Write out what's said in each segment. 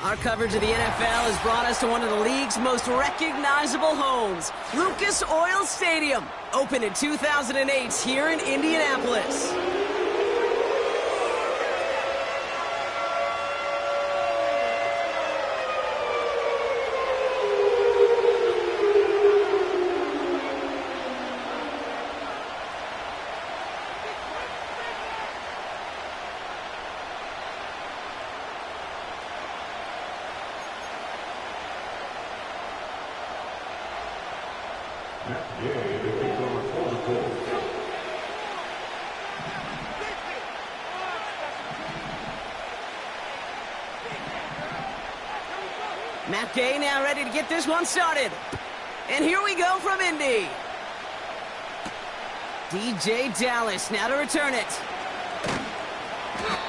Our coverage of the NFL has brought us to one of the league's most recognizable homes, Lucas Oil Stadium, opened in 2008 here in Indianapolis. Matt Gay now ready to get this one started. And here we go from Indy. DJ Dallas now to return it.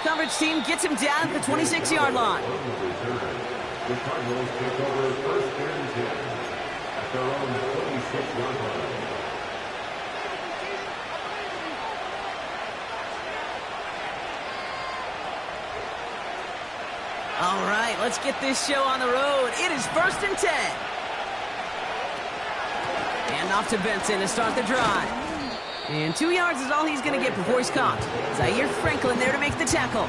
Coverage team gets him down at the 26-yard line. The Cardinals take over first and 10 at their own 26-yard line. All right, let's get this show on the road. It is first and 10. And off to Benson to start the drive. And 2 yards is all he's going to get before he's caught. Zaire Franklin there to make the tackle.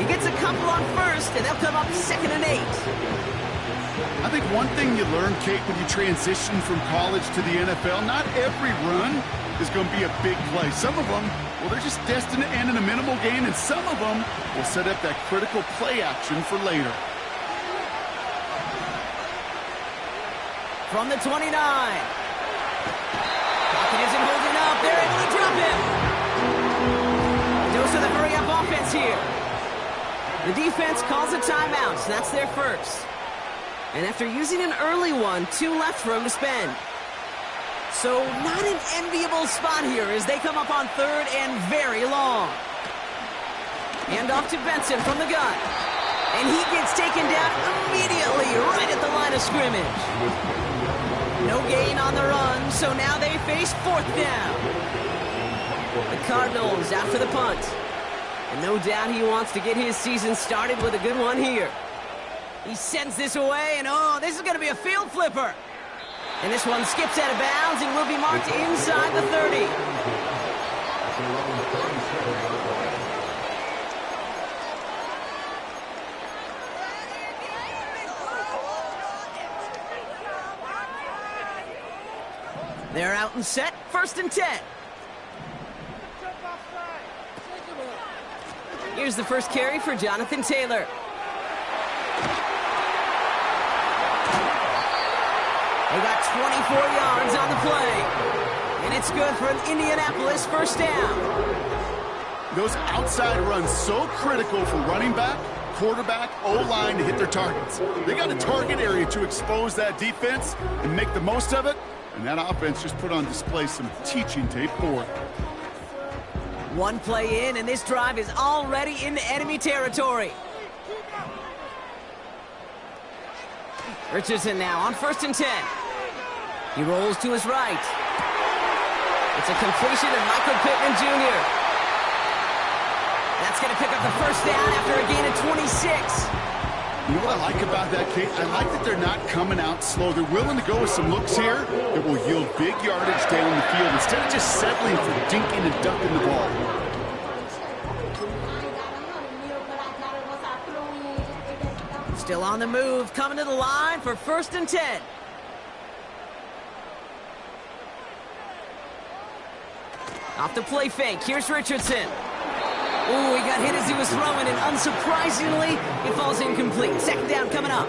He gets a couple on first, and they'll come up 2nd and 8. I think one thing you learn, Kate, when you transition from college to the NFL, not every run is going to be a big play. Some of them, well, they're just destined to end in a minimal gain, and some of them will set up that critical play action for later. From the 29. Pocket isn't holding up. They're able to drop him. Dose of the hurry-up offense here. The defense calls a timeout, so that's their first. And after using an early one, 2 left for him to spend. So not an enviable spot here as they come up on 3rd and very long. And off to Benson from the gun. And he gets taken down immediately right at the line of scrimmage. No gain on the run, so now they face 4th down. The Cardinals after the punt. And no doubt he wants to get his season started with a good one here. He sends this away, and oh, this is going to be a field flipper. And this one skips out of bounds and will be marked inside the 30. They're out and set, 1st and 10. Here's the first carry for Jonathan Taylor. They got 24 yards on the play. And it's good for an Indianapolis first down. Those outside runs so critical for running back, quarterback, O-line to hit their targets. They got a target area to expose that defense and make the most of it. And that offense just put on display some teaching tape for it. One play in, and this drive is already into enemy territory. Richardson now on 1st and 10. He rolls to his right. It's a completion of Michael Pittman Jr. That's going to pick up the first down after a gain of 26. You know what I like about that, Kate? I like that they're not coming out slow. They're willing to go with some looks here that will yield big yardage down the field instead of just settling for dinking and ducking the ball. Still on the move, coming to the line for 1st and 10. Off the play fake, here's Richardson. Ooh, he got hit as he was throwing, and unsurprisingly, it falls incomplete. 2nd down coming up.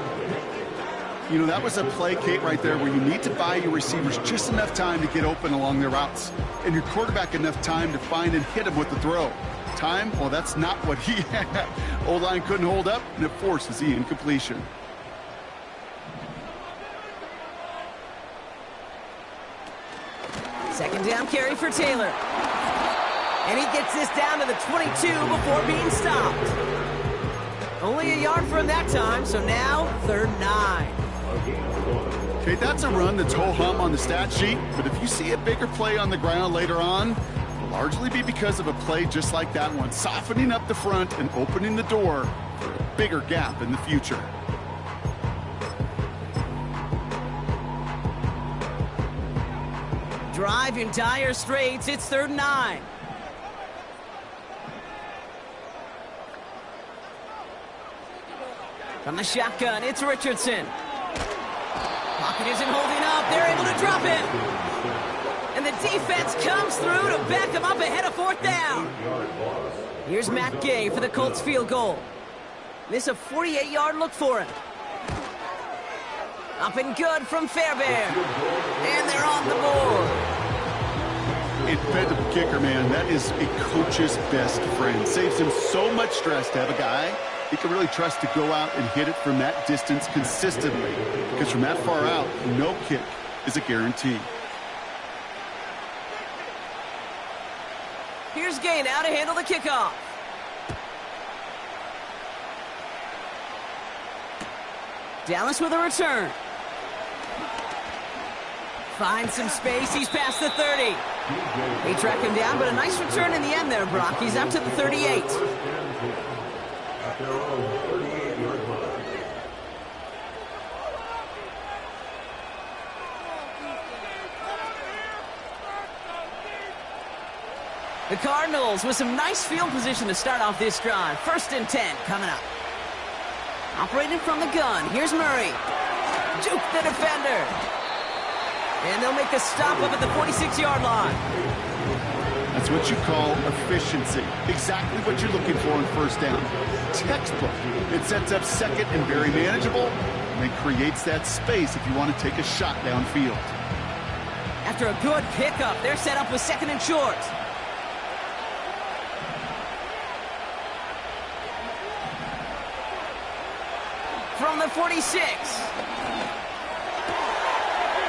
You know, that was a play, Kate, right there where you need to buy your receivers just enough time to get open along their routes, and your quarterback enough time to find and hit him with the throw. Time, well, that's not what he had. O-line couldn't hold up, and it forces the incompletion. Second down carry for Taylor. And he gets this down to the 22 before being stopped. Only a yard for him that time, so now 3rd and 9. Okay, that's a run that's ho-hum on the stat sheet, but if you see a bigger play on the ground later on, largely be because of a play just like that one, softening up the front and opening the door for a bigger gap in the future. Drive in dire straits. It's 3rd and 9. From the shotgun, it's Richardson. Pocket isn't holding up. They're able to drop him. And the defense comes through to back him up ahead of 4th down. Here's Matt Gay for the Colts field goal. This a 48-yard look for him. Up and good from Fairbairn. And they're on the board. Dependable kicker, man. That is a coach's best friend. Saves him so much stress to have a guy he can really trust to go out and hit it from that distance consistently. Because from that far out, no kick is a guarantee. Here's Gay now to handle the kickoff. Dallas with a return. Finds some space. He's past the 30. They track him down, but a nice return in the end there, Brock. He's up to the 38. At their own 38-yard line. The Cardinals with some nice field position to start off this drive. 1st and 10 coming up. Operating from the gun. Here's Murray. Juke the defender. And they'll make a stop up at the 46-yard line. That's what you call efficiency. Exactly what you're looking for on 1st down. Textbook. It sets up 2nd and very manageable, and it creates that space if you want to take a shot downfield. After a good pickup, they're set up with 2nd and short. From the 46.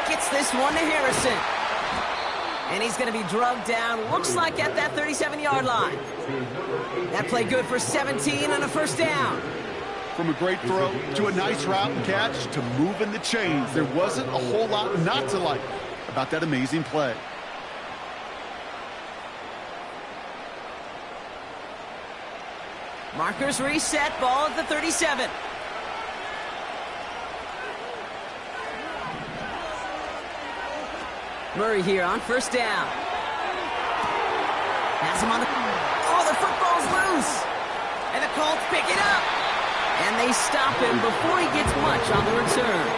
Gets this one to Harrison. And he's going to be drugged down, looks like at that 37-yard line. That play good for 17 and a 1st down. From a great throw to a nice route and catch to moving the chains, there wasn't a whole lot not to like about that amazing play. Markers reset, ball at the 37. Murray here on 1st down. Has him on the... Oh, the football's loose. And the Colts pick it up. And they stop him before he gets much on the return.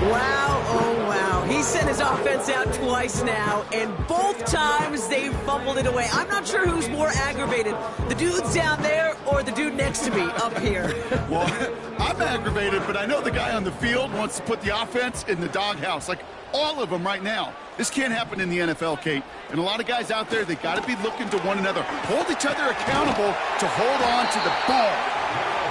Wow, oh wow. He sent his offense out twice now, and both times they fumbled it away. I'm not sure who's more aggravated, the dudes down there or the dude next to me up here. Well, I'm aggravated, but I know the guy on the field wants to put the offense in the doghouse. Like, all of them right now. This can't happen in the NFL, Kate. And a lot of guys out there, they got to be looking to one another. Hold each other accountable to hold on to the ball.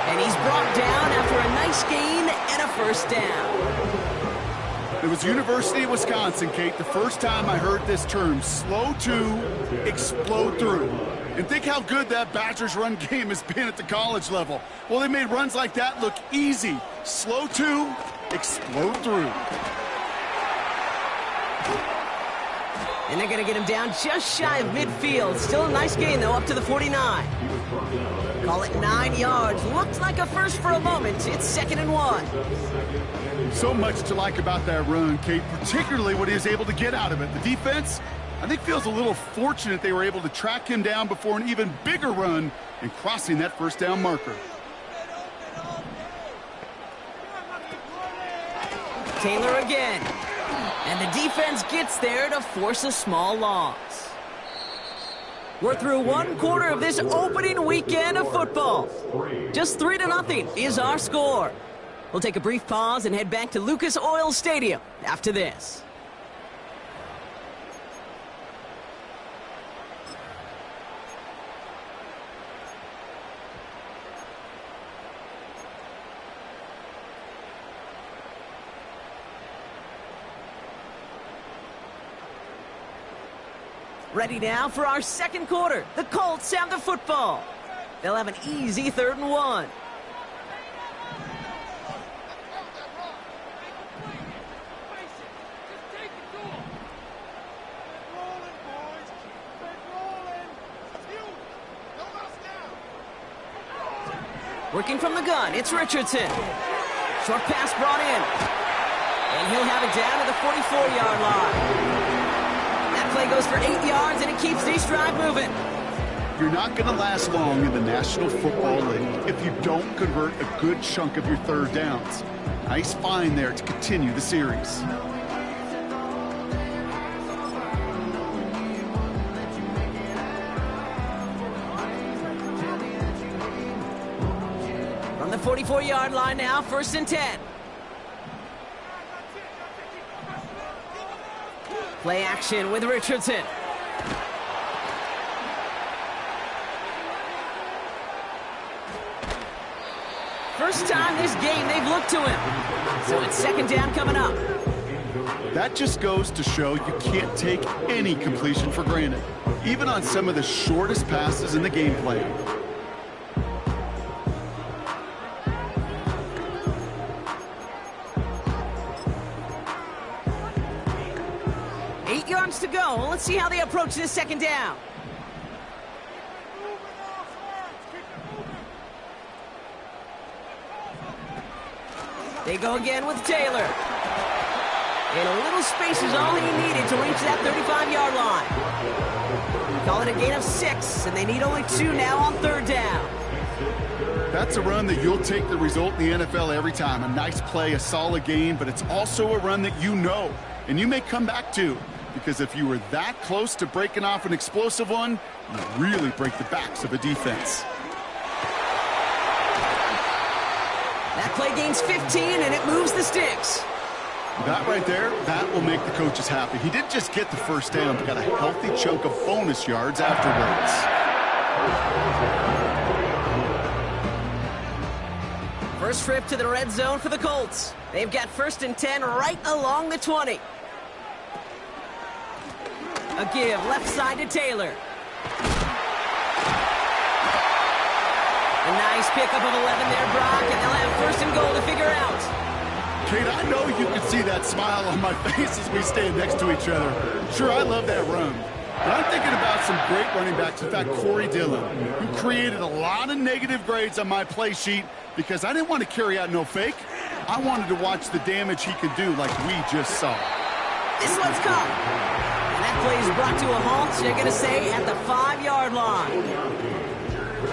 And he's brought down after a nice gain and a 1st down. It was University of Wisconsin, Kate, the first time I heard this term, slow to explode through. And think how good that Badgers run game has been at the college level. Well, they made runs like that look easy. Slow to explode through. And they're going to get him down just shy of midfield. Still a nice gain, though, up to the 49. Call it 9 yards. Looked like a first for a moment. It's 2nd and 1. So much to like about that run, Kate, particularly what he was able to get out of it. The defense, I think, feels a little fortunate they were able to track him down before an even bigger run and crossing that 1st down marker. Taylor again. And the defense gets there to force a small loss. We're through 1 quarter of this opening weekend of football. Just 3-0 is our score. We'll take a brief pause and head back to Lucas Oil Stadium after this. Ready now for our 2nd quarter. The Colts have the football. They'll have an easy 3rd and 1. Working from the gun, it's Richardson. Short pass brought in. And he'll have it down to the 44-yard line. That play goes for 8 yards, and it keeps this drive moving. You're not going to last long in the National Football League if you don't convert a good chunk of your third downs. Nice find there to continue the series. From the 44-yard line now, 1st and 10. Play action with Richardson. First time this game they've looked to him. So it's 2nd down coming up. That just goes to show you can't take any completion for granted, even on some of the shortest passes in the game plan. To go. Let's see how they approach this 2nd down. They go again with Taylor. And a little space is all he needed to reach that 35-yard line. Call it a gain of 6, and they need only 2 now on 3rd down. That's a run that you'll take the result in the NFL every time. A nice play, a solid game, but it's also a run that you know, and you may come back to. Because if you were that close to breaking off an explosive one, you really break the backs of a defense. That play gains 15, and it moves the sticks. That right there, that will make the coaches happy. He didn't just get the 1st down, but got a healthy chunk of bonus yards afterwards. First trip to the red zone for the Colts. They've got 1st and 10 right along the 20. A give left side to Taylor. A nice pickup of 11 there, Brock, and they'll have 1st and goal to figure out. Kate, I know you can see that smile on my face as we stand next to each other. Sure, I love that run. But I'm thinking about some great running backs. In fact, Corey Dillon, who created a lot of negative grades on my play sheet because I didn't want to carry out no fake. I wanted to watch the damage he could do like we just saw. This one's come. And that play is brought to a halt, they're going to say, at the 5-yard line.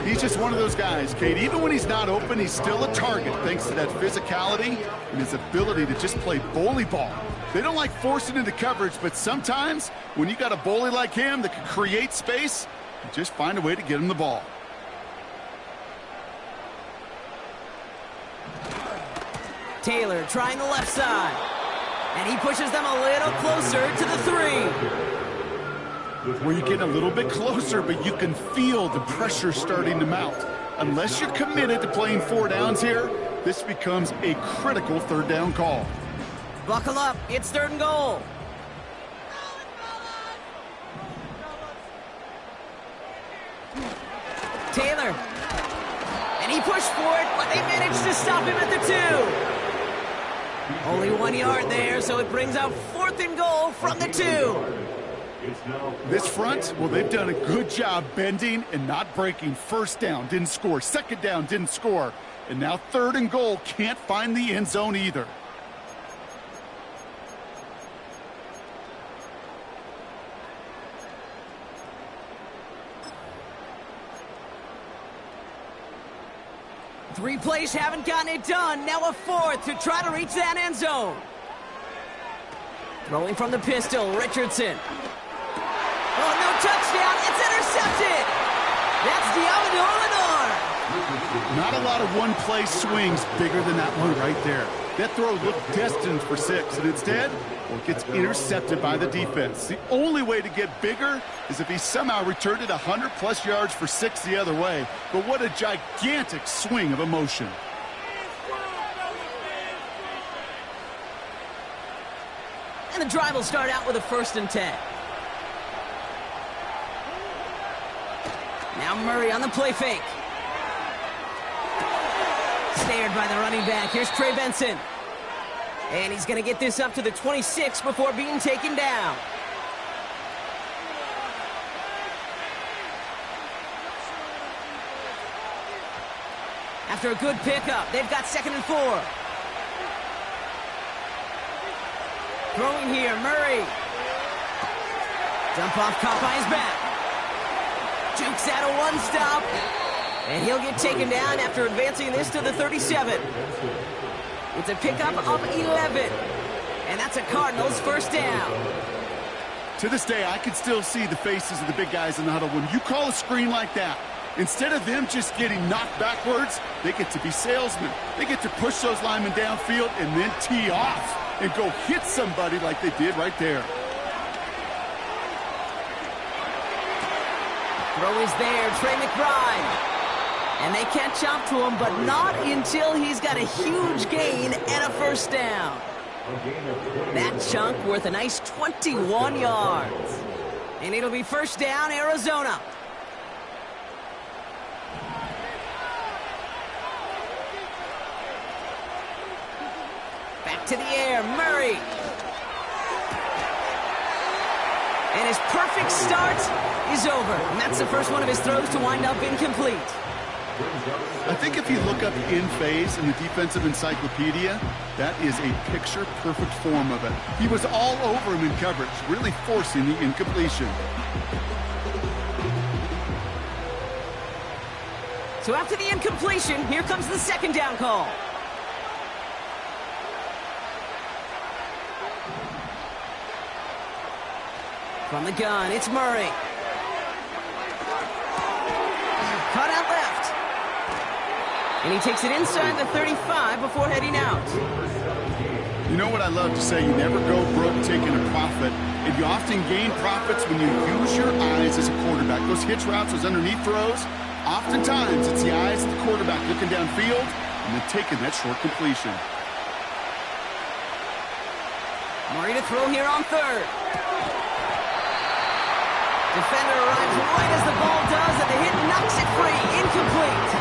He's just one of those guys, Kate. Even when he's not open, he's still a target thanks to that physicality and his ability to just play bully ball. They don't like forcing into coverage, but sometimes when you got a bully like him that can create space, you just find a way to get him the ball. Taylor trying the left side. And he pushes them a little closer to the 3. Where you get a little bit closer, but you can feel the pressure starting to mount. Unless you're committed to playing 4 downs here, this becomes a critical 3rd down call. Buckle up, it's 3rd and goal. Taylor. And he pushed for it, but they managed to stop him at the 2. Only 1 yard there, so it brings out 4th and goal from the 2. This front, well, they've done a good job bending and not breaking. 1st down, didn't score. 2nd down, didn't score. And now 3rd and goal, can't find the end zone either. Three plays haven't gotten it done. Now a 4th to try to reach that end zone. Throwing from the pistol, Richardson. Oh, no touchdown. It's intercepted. That's Diamador. Not a lot of one-play swings bigger than that one right there. That throw looked destined for 6, and instead, well, it gets intercepted by the defense. The only way to get bigger is if he somehow returned it 100-plus yards for 6 the other way. But what a gigantic swing of emotion. And the drive will start out with a 1st and 10. Now Murray on the play fake. Snared by the running back. Here's Trey Benson. And he's going to get this up to the 26 before being taken down. After a good pickup, they've got 2nd and 4. Throwing here, Murray. Dump off caught by his back. Jukes out a one-stop. And he'll get taken down after advancing this to the 37. It's a pickup of 11. And that's a Cardinals first down. To this day, I can still see the faces of the big guys in the huddle. When you call a screen like that, instead of them just getting knocked backwards, they get to be salesmen. They get to push those linemen downfield and then tee off and go hit somebody like they did right there. Throw is there, Trey McBride. And they catch up to him, but not until he's got a huge gain and a first down. That chunk worth a nice 21 yards. And it'll be first down, Arizona. Back to the air, Murray. And his perfect start is over. And that's the first one of his throws to wind up incomplete. I think if you look up in phase in the defensive encyclopedia, that is a picture-perfect form of it. He was all over him in coverage, really forcing the incompletion. So after the incompletion, here comes the 2nd down call. From the gun, it's Murray. Cut out left. And he takes it inside the 35 before heading out. You know what I love to say? You never go broke taking a profit. And you often gain profits when you use your eyes as a quarterback. Those hitch routes, those underneath throws, oftentimes it's the eyes of the quarterback looking downfield and then taking that short completion. Murray to throw here on 3rd. Defender arrives right as the ball does, and the hit knocks it free. Incomplete.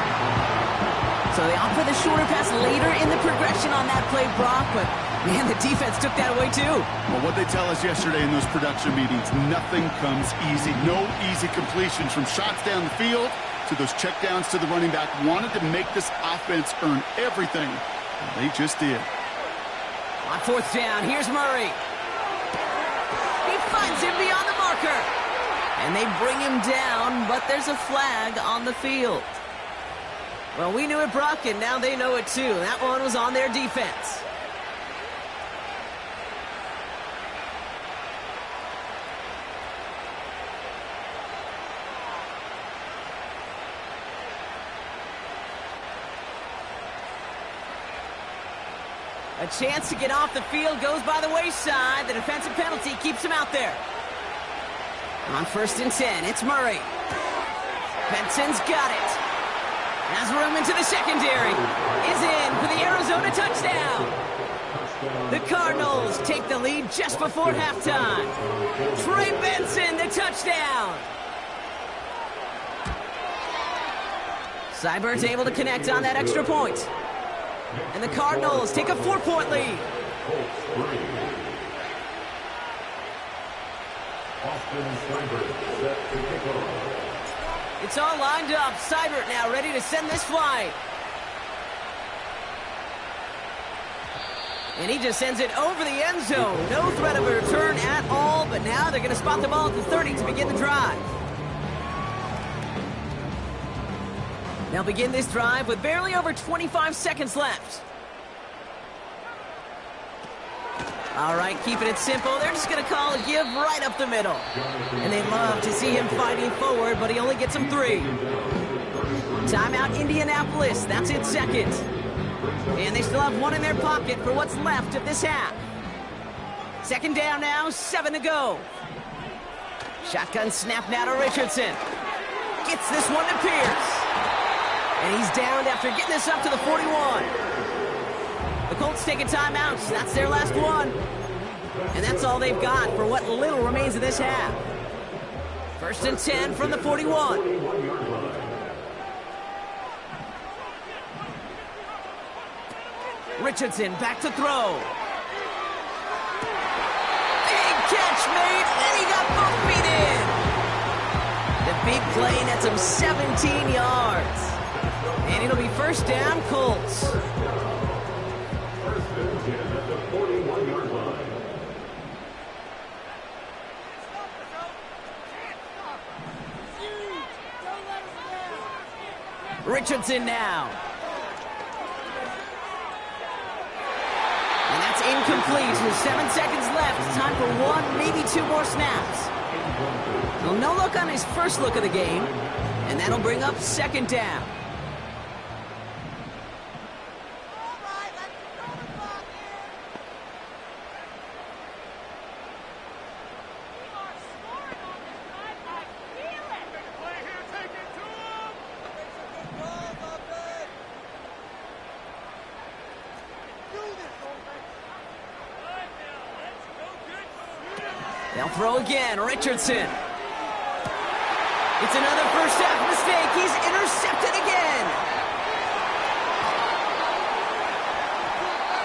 So they offer the shorter pass later in the progression on that play, Brock, but man, the defense took that away too. Well, what they tell us yesterday in those production meetings, nothing comes easy. No easy completions from shots down the field to those checkdowns to the running back. Wanted to make this offense earn everything, and they just did. On 4th down, here's Murray. He finds him beyond the marker. And they bring him down, but there's a flag on the field. Well, we knew it, Brock, and now they know it too. That one was on their defense. A chance to get off the field goes by the wayside. The defensive penalty keeps him out there. On 1st and 10, it's Murray. Benson's got it. Has room into the secondary. Is in for the Arizona touchdown. The Cardinals take the lead just before halftime. Trey Benson, the touchdown. Seibert's able to connect on that extra point. And the Cardinals take a 4-point lead. It's all lined up. Seibert now ready to send this flight. And he just sends it over the end zone. No threat of a return at all, but now they're going to spot the ball at the 30 to begin the drive. They'll begin this drive with barely over 25 seconds left. All right, keeping it simple. They're just going to call a give right up the middle. And they love to see him fighting forward, but he only gets them 3. Timeout, Indianapolis. That's its 2nd. And they still have 1 in their pocket for what's left of this half. 2nd down now, 7 to go. Shotgun snap now to Richardson. Gets this one to Pierce. And he's downed after getting this up to the 41. The Colts take a timeout. That's their last one. And that's all they've got for what little remains of this half. 1st and 10 from the 41. Richardson back to throw. Big catch made, and he got both feet in. The big play nets him 17 yards. And it'll be first down, Colts. First and 10 at the 41-yard line. Richardson now. And that's incomplete with 7 seconds left. Time for one, maybe two more snaps. Well, no look on his first look of the game. And that'll bring up second down. They'll throw again, Richardson. It's another first half mistake. He's intercepted again.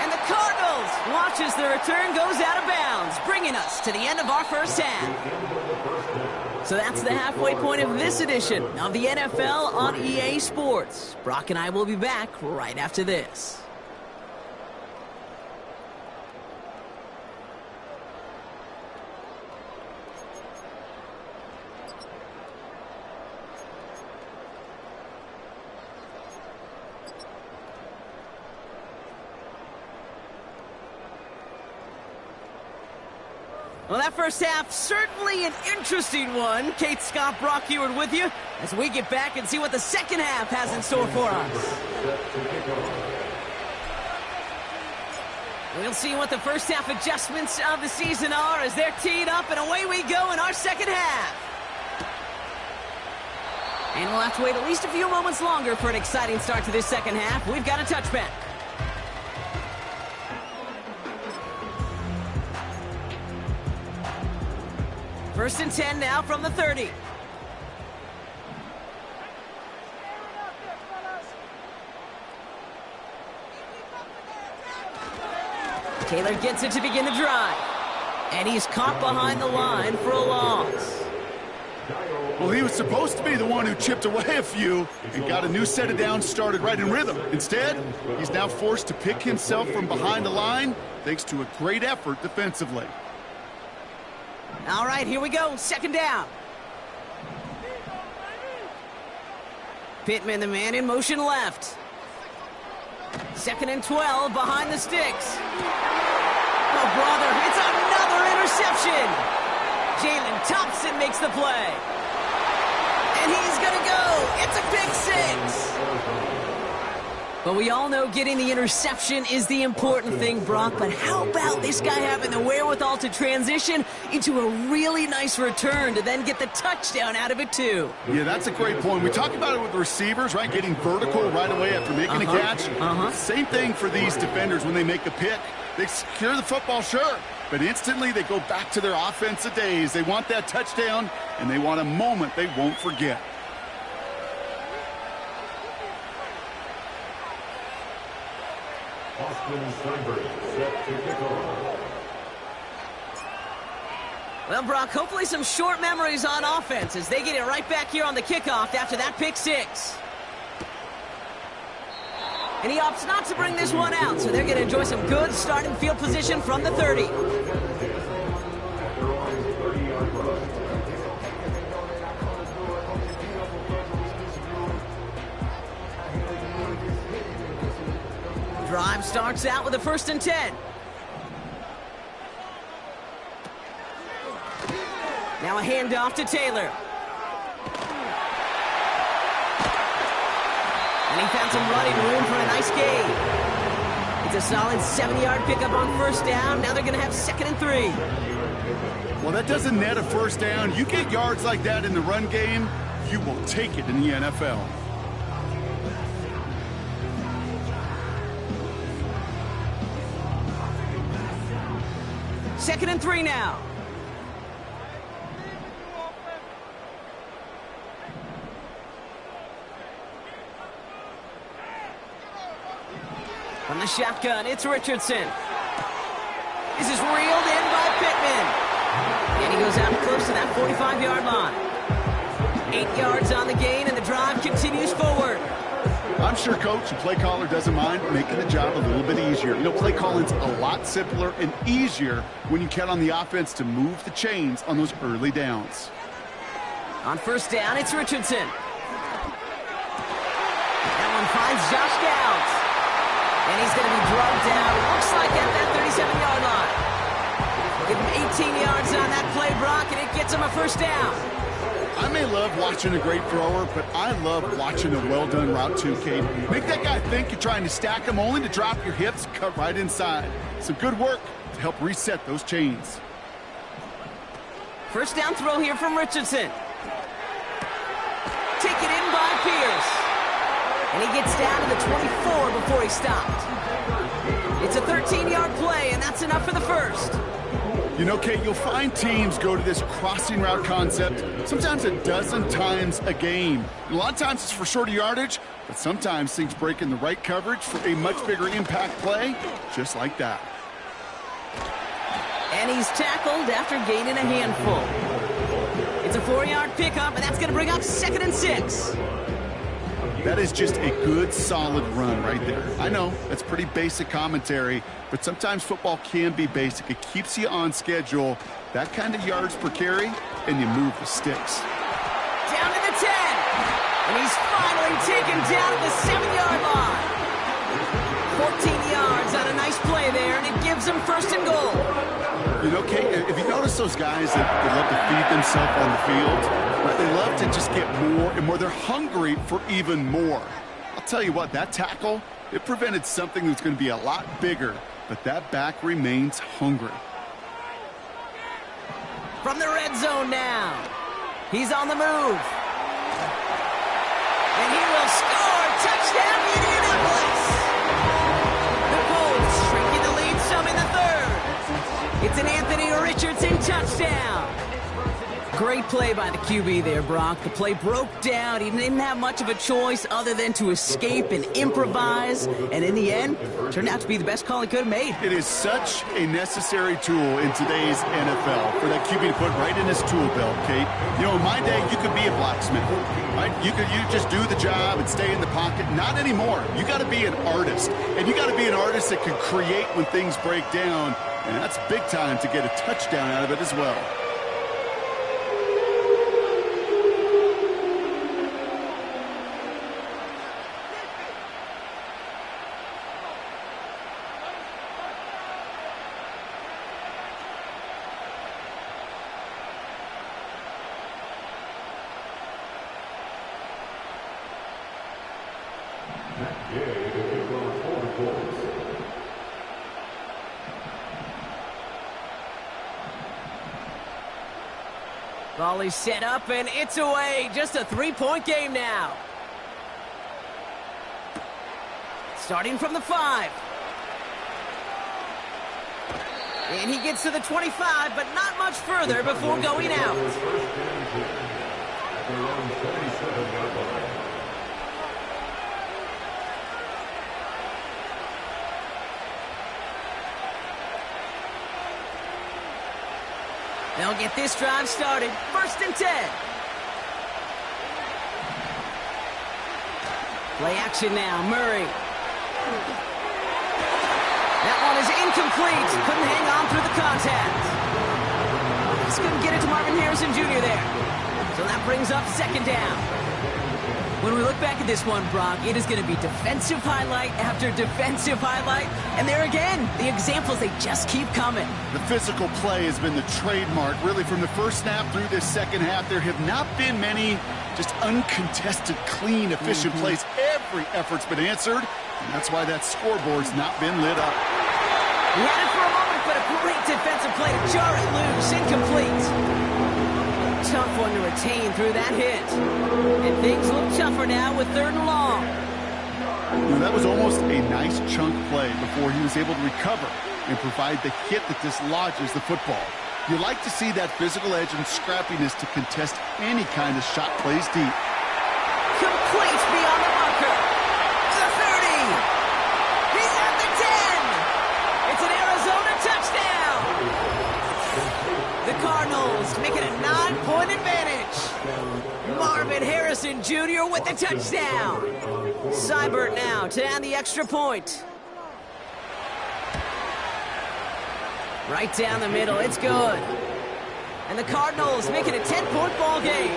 And the Cardinals watch as the return goes out of bounds, bringing us to the end of our first half. So that's the halfway point of this edition of the NFL on EA Sports. Brock and I will be back right after this. Well, that first half, certainly an interesting one. Kate, Scott, Brock Heward with you as we get back and see what the second half has in store for us. We'll see what the first half adjustments of the season are as they're teed up, and away we go in our second half. And we'll have to wait at least a few moments longer for an exciting start to this second half. We've got a touchback. First and 10 now from the 30. Taylor gets it to begin the drive. And he's caught behind the line for a loss. Well, he was supposed to be the one who chipped away a few and got a new set of downs started right in rhythm. Instead, he's now forced to pick himself from behind the line thanks to a great effort defensively. All right, here we go. Second down. Pittman, the man in motion left. Second and 12 behind the sticks. Oh, brother, it's another interception. Jalen Thompson makes the play. And he's going to go. It's a pick six. But we all know getting the interception is the important thing, Brock. But how about this guy having the wherewithal to transition into a really nice return to then get the touchdown out of it, too? Yeah, that's a great point. We talk about it with the receivers, right? Getting vertical right away after making a catch. Same thing for these defenders when they make a pick. They secure the football, sure. But instantly they go back to their offensive days. They want that touchdown, and they want a moment they won't forget. Well, Brock, hopefully some short memories on offense as they get it right back here on the kickoff after that pick six. And he opts not to bring this one out, so they're going to enjoy some good starting field position from the 30. Drive starts out with a first and 10. Now a handoff to Taylor. And he found some running room for a nice gain. It's a solid 7-yard pickup on first down. Now they're going to have second and 3. Well, that doesn't net a first down. You get yards like that in the run game, you will take it in the NFL. Second and 3 now. From the shotgun, it's Richardson. This is reeled in by Pittman. And he goes out close to that 45-yard line. 8 yards on the gain, and the drive continues forward. I'm sure coach and play caller doesn't mind making the job a little bit easier. You know, play calling's a lot simpler and easier when you count on the offense to move the chains on those early downs. On first down, it's Richardson. That one finds Josh Downs. And he's going to be drugged down, looks like at that 37-yard line. Give him 18 yards on that play, Brock, and it gets him a first down. I may love watching a great thrower, but I love watching a well-done route too, Kate. Make that guy think you're trying to stack him only to drop your hips, cut right inside. Some good work to help reset those chains. First down throw here from Richardson. Taken in by Pierce. And he gets down to the 24 before he stopped. It's a 13-yard play, and that's enough for the first. You know, Kate, you'll find teams go to this crossing route concept sometimes a dozen times a game. And a lot of times it's for shorter yardage, but sometimes things break in the right coverage for a much bigger impact play, just like that. And he's tackled after gaining a handful. It's a 4-yard pickup, and that's going to bring up 2nd and 6. That is just a good, solid run right there. I know, that's pretty basic commentary, but sometimes football can be basic. It keeps you on schedule, that kind of yards per carry, and you move the sticks. Down to the 10. And he's finally taken down at the 7-yard line. 14 yards on a nice play there, and it gives him first and goal. You know, Kate, if you notice those guys that they love to feed themselves on the field, right, they love to just get more and more. They're hungry for even more. I'll tell you what, that tackle, it prevented something that's going to be a lot bigger, but that back remains hungry. From the red zone now. He's on the move. And he will score. Touchdown, Indianapolis. The Colts shrinking the lead some in the third. It's an Anthony Richardson touchdown. Great play by the QB there, Brock. The play broke down. He didn't have much of a choice other than to escape and improvise. And in the end, turned out to be the best call he could have made. It is such a necessary tool in today's NFL for that QB to put right in his tool belt, Kate. You know, in my day, you could be a blacksmith, right? You just do the job and stay in the pocket. Not anymore. You got to be an artist. And you got to be an artist that can create when things break down. And that's big time to get a touchdown out of it as well. Volley set up, and it's away. Just a 3-point game now. Starting from the 5. And he gets to the 25, but not much further before going out. They'll get this drive started. 1st and 10. Play action now. Murray. That one is incomplete. Couldn't hang on through the contact. Just couldn't get it to Marvin Harrison Jr. there. So that brings up 2nd down. When we look back at this one, Brock, it is going to be defensive highlight after defensive highlight. And there again, the examples, they just keep coming. The physical play has been the trademark, really, from the first snap through this second half. There have not been many just uncontested, clean, efficient plays. Every effort's been answered, and that's why that scoreboard's not been lit up. He had it for a moment, but a great defensive play to jar it loose. Incomplete. Tough one to retain through that hit. And things look tougher now with 3rd and long. You know, that was almost a nice chunk play before he was able to recover and provide the hit that dislodges the football. You like to see that physical edge and scrappiness to contest any kind of shot plays deep. Complete beyond the marker. The 30. He's at the 10. It's an Arizona touchdown. The Cardinals make it a 9-point advantage. Marvin And Harrison Jr. with the touchdown. Seibert now to add the extra point. Right down the middle, it's good. And the Cardinals make it a 10-point ball game.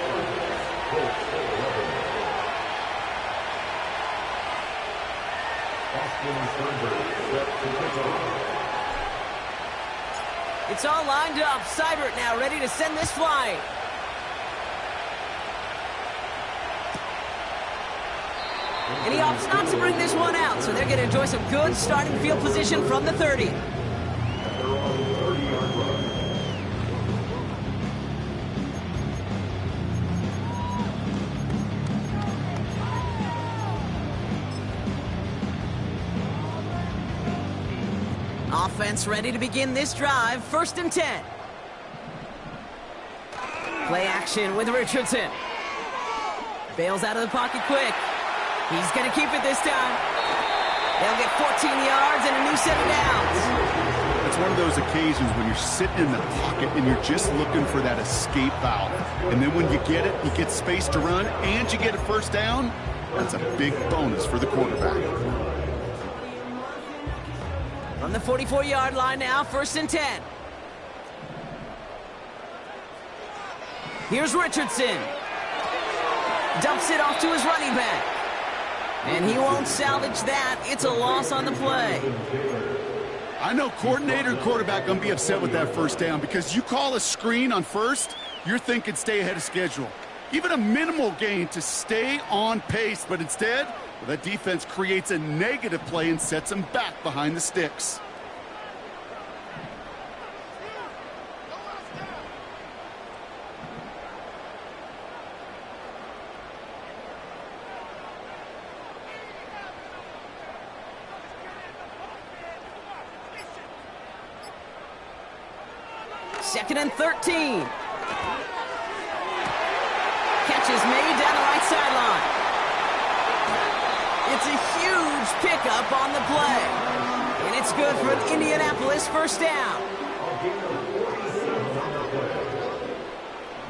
It's all lined up. Seibert now ready to send this flight. And he opts not to bring this one out, so they're going to enjoy some good starting field position from the 30. Offense ready to begin this drive. 1st and 10. Play action with Richardson. Bails out of the pocket quick. He's going to keep it this time. They'll get 14 yards and a new set of downs. It's one of those occasions when you're sitting in the pocket and you're just looking for that escape valve. And then when you get it, you get space to run, and you get a first down. That's a big bonus for the quarterback. From the 44-yard line now, 1st and 10. Here's Richardson. Dumps it off to his running back. And he won't salvage that. It's a loss on the play. I know coordinator and quarterback going to be upset with that first down, because you call a screen on first, you're thinking stay ahead of schedule. Even a minimal gain to stay on pace, but instead, well, that defense creates a negative play and sets them back behind the sticks. Second and 13. Catch is made down the right sideline. It's a huge pickup on the play. And it's good for an Indianapolis first down.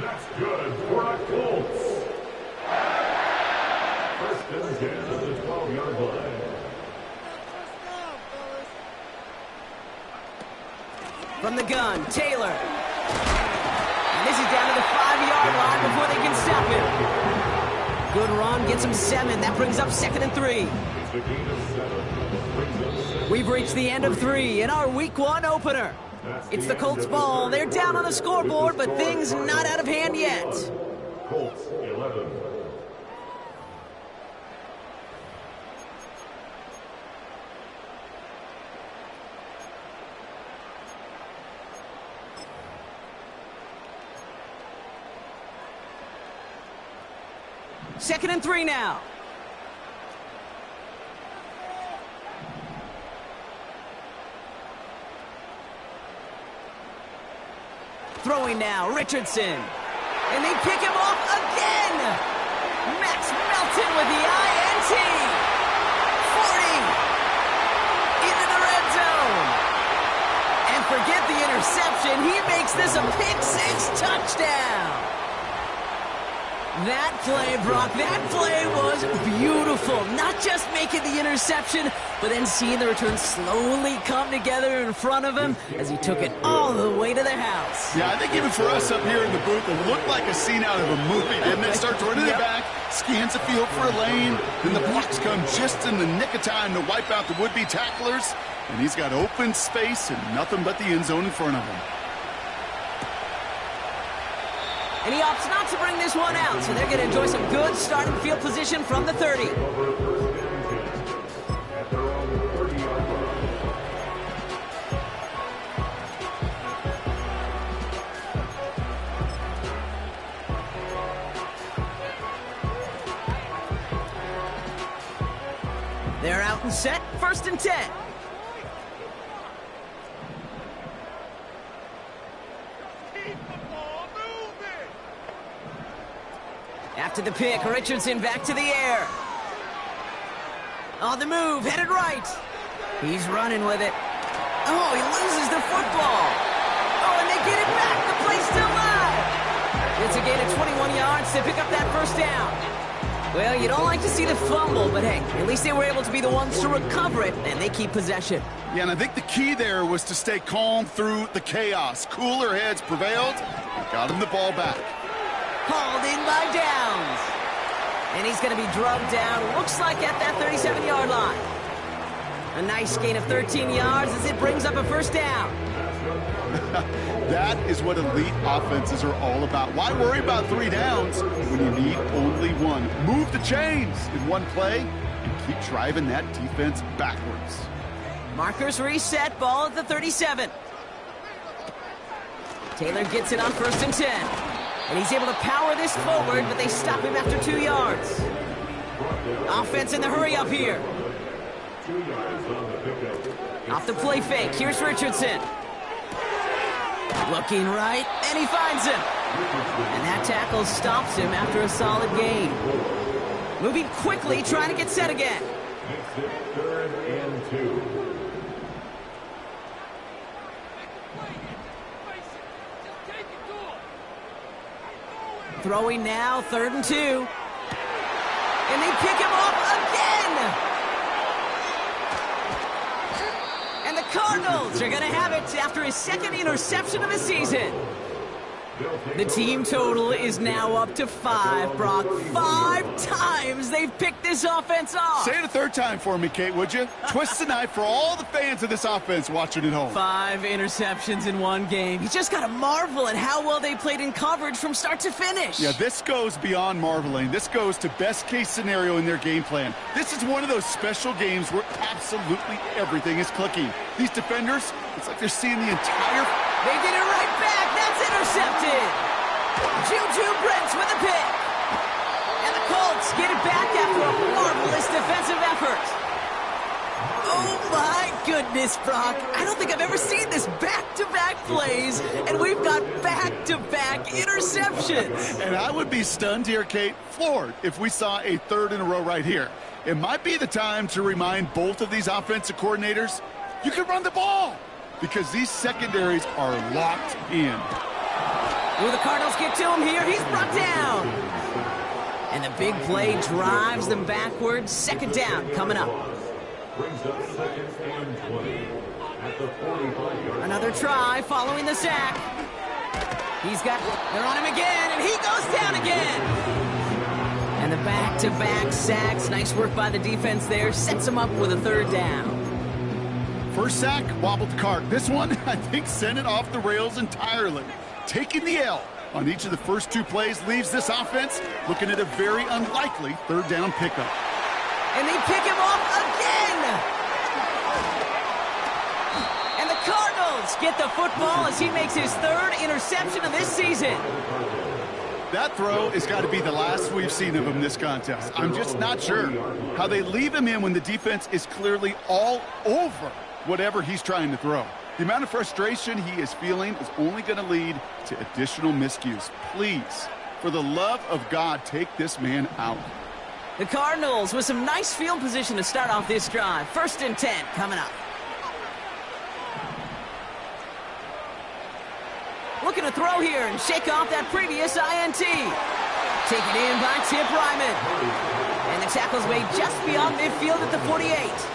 That's good for the Colts. 1st and 10 at the 12-yard line. From the gun, Taylor. And this is down to the 5-yard line before they can stop him. Good run, gets him 7. That brings up 2nd and 3. We've reached the end of 3 in our Week 1 opener. It's the Colts ball. They're down on the scoreboard, but things not out of hand yet. Colts 11. Second and 3 now. Throwing now, Richardson. And they pick him off again. Max Melton with the INT. 40. Into the red zone. And forget the interception. He makes this a pick-6 touchdown. That play, Brock, that play was beautiful. Not just making the interception, but then seeing the return slowly come together in front of him as he took it all the way to the house. Yeah, I think even for us up here in the booth, it looked like a scene out of a movie, didn't it? Starts running it back, scans the field for a lane, then the blocks come just in the nick of time to wipe out the would-be tacklers, and he's got open space and nothing but the end zone in front of him. And he opts not to bring this one out, so they're going to enjoy some good starting field position from the 30. They're out and set, 1st and 10. After the pick, Richardson back to the air. On the move, headed right. He's running with it. Oh, he loses the football. Oh, and they get it back. The play's still live. It's a gain of 21 yards to pick up that first down. Well, you don't like to see the fumble, but hey, at least they were able to be the ones to recover it, and they keep possession. Yeah, and I think the key there was to stay calm through the chaos. Cooler heads prevailed and got him the ball back. Hauled in by Downs. And he's going to be drugged down, looks like at that 37-yard line. A nice gain of 13 yards as it brings up a first down. That is what elite offenses are all about. Why worry about 3 downs when you need only one? Move the chains in one play and keep driving that defense backwards. Markers reset, ball at the 37. Taylor gets it on 1st and 10. And he's able to power this forward, but they stop him after 2 yards. Offense in the hurry up here. Off the play fake, here's Richardson. Looking right, and he finds him. And that tackle stops him after a solid gain. Moving quickly, trying to get set again. Makes it 3rd and 2. Throwing now, 3rd and 2. And they pick him off again! And the Cardinals are going to have it after his 2nd interception of the season. The team total is now up to 5, Brock. 5 times they've picked this offense off. Say it a 3rd time for me, Kate, would you? Twist the knife for all the fans of this offense watching at home. 5 interceptions in one game. You just got to marvel at how well they played in coverage from start to finish. Yeah, this goes beyond marveling. This goes to best-case scenario in their game plan. This is one of those special games where absolutely everything is clicking. These defenders, it's like they're seeing the entire... They did it right back. That's intercepted. Juju Brents with a pick. And the Colts get it back after a marvelous defensive effort. Oh, my goodness, Brock. I don't think I've ever seen this back-to-back plays, and we've got back-to-back interceptions. And I would be stunned here, Kate, floored, if we saw a 3rd in a row right here. It might be the time to remind both of these offensive coordinators, you can run the ball, because these secondaries are locked in. Will the Cardinals get to him here? He's brought down. And the big play drives them backwards. 2nd down coming up. Brings up 2nd and 20 at the 45-yard. Another try following the sack. They're on him again, and he goes down again. And the back-to-back sacks. Nice work by the defense there. Sets him up with a 3rd down. First sack, wobbled the cart. This one, I think, sent it off the rails entirely. Taking the L on each of the first 2 plays leaves this offense looking at a very unlikely 3rd down pickup. And they pick him off again! And the Cardinals get the football as he makes his 3rd interception of this season. That throw has got to be the last we've seen of him this contest. I'm just not sure how they leave him in when the defense is clearly all over whatever he's trying to throw. The amount of frustration he is feeling is only going to lead to additional miscues. Please, for the love of God, take this man out. The Cardinals with some nice field position to start off this drive. 1st and 10 coming up. Looking to throw here and shake off that previous INT. Taken in by Tip Ryman. And the tackle's made just beyond midfield at the 48.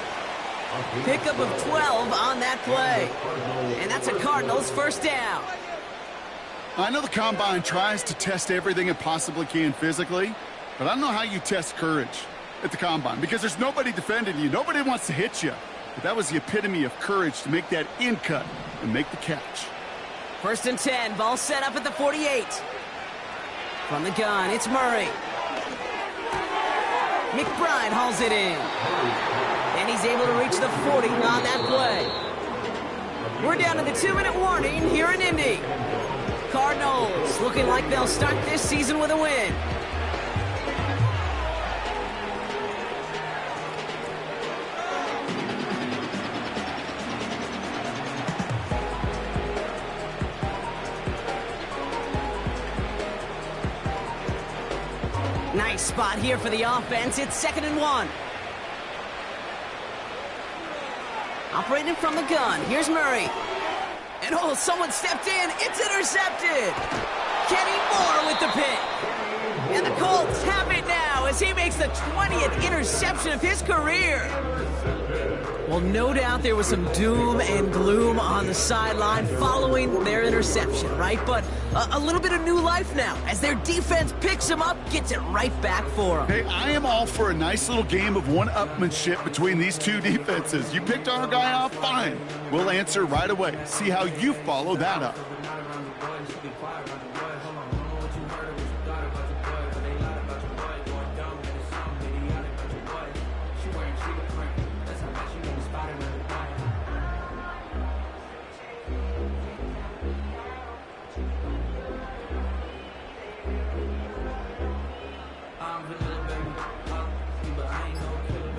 Pickup of 12 on that play. And that's a Cardinals 1st down. I know the Combine tries to test everything it possibly can physically, but I don't know how you test courage at the Combine, because there's nobody defending you. Nobody wants to hit you. But that was the epitome of courage to make that in cut and make the catch. 1st and 10, ball set up at the 48. From the gun, it's Murray. McBride hauls it in. And he's able to reach the 40 on that play. We're down to the 2-minute warning here in Indy. Cardinals looking like they'll start this season with a win. Nice spot here for the offense. It's 2nd and 1. Operating from the gun. Here's Murray. And oh, someone stepped in. It's intercepted. Kenny Moore with the pick. And the Colts have it now as he makes the 20th interception of his career. Well, no doubt there was some doom and gloom on the sideline following their interception, right? But a little bit of new life now as their defense picks him up, gets it right back for him. Hey, I am all for a nice little game of one-upmanship between these two defenses. You picked our guy off, fine. We'll answer right away. See how you follow that up.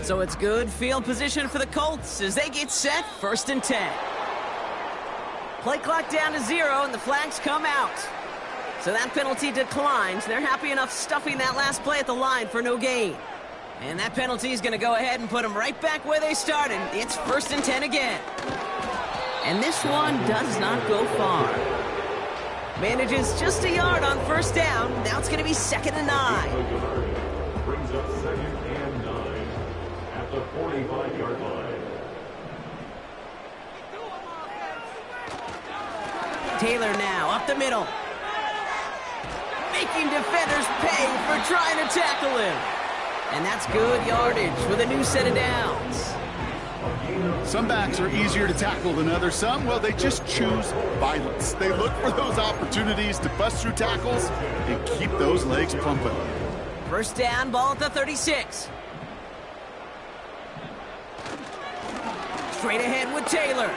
So it's good field position for the Colts as they get set, 1st and 10. Play clock down to 0, and the flags come out. So that penalty declines. They're happy enough stuffing that last play at the line for no gain. And that penalty is going to go ahead and put them right back where they started. It's 1st and 10 again. And this one does not go far. Manages just a yard on 1st down. Now it's going to be 2nd and 9. Brings up 2nd and 9 at the 45-yard line. Taylor now up the middle. Making defenders pay for trying to tackle him. And that's good yardage with a new set of downs. Some backs are easier to tackle than others. Some, well, they just choose violence. They look for those opportunities to bust through tackles and keep those legs pumping. 1st down, ball at the 36. Straight ahead with Taylor.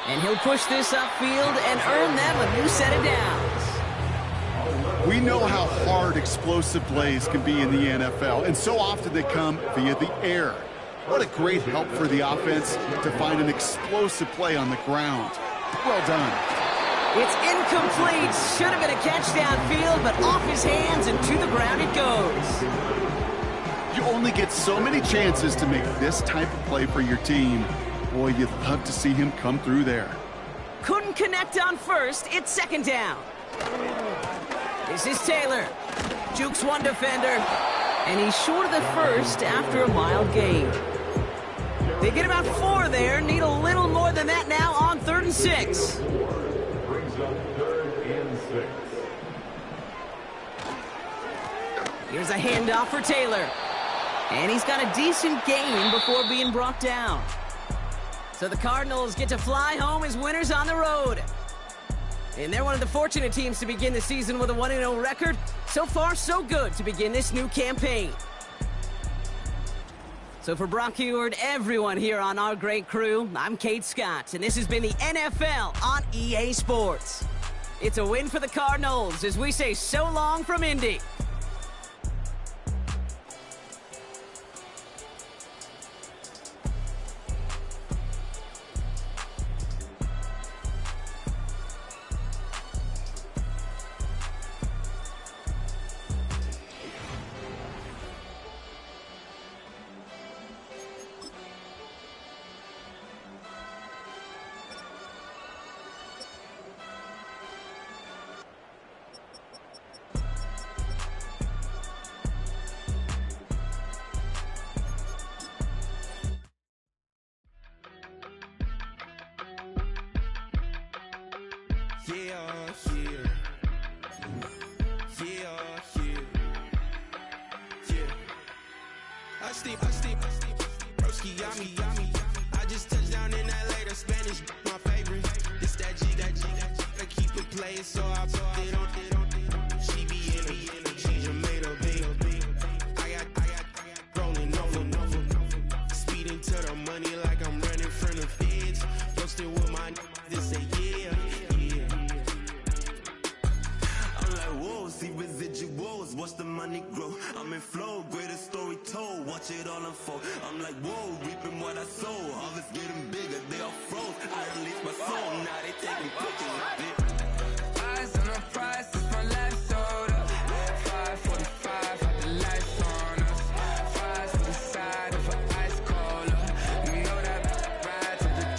And he'll push this upfield and earn them a new set of downs. We know how hard explosive plays can be in the NFL, and so often they come via the air. What a great help for the offense to find an explosive play on the ground. Well done. It's incomplete. Should have been a catch downfield, but off his hands and to the ground it goes. You only get so many chances to make this type of play for your team. Boy, you'd love to see him come through there. Couldn't connect on 1st. It's 2nd down. This is Taylor. Jukes one defender. And he's short of the 1st after a mild gain. They get about 4 there. Need a little more than that now on 3rd and 6. Brings up 3rd and 6. Here's a handoff for Taylor. And he's got a decent gain before being brought down. So the Cardinals get to fly home as winners on the road. And they're one of the fortunate teams to begin the season with a 1-0 record. So far, so good to begin this new campaign. So for Brock Heward, everyone here on our great crew, I'm Kate Scott, and this has been the NFL on EA Sports. It's a win for the Cardinals as we say so long from Indy. Broski got me. I just touched down in LA, the Spanish, my favorite. This that G, I keep it playing, so I put it on.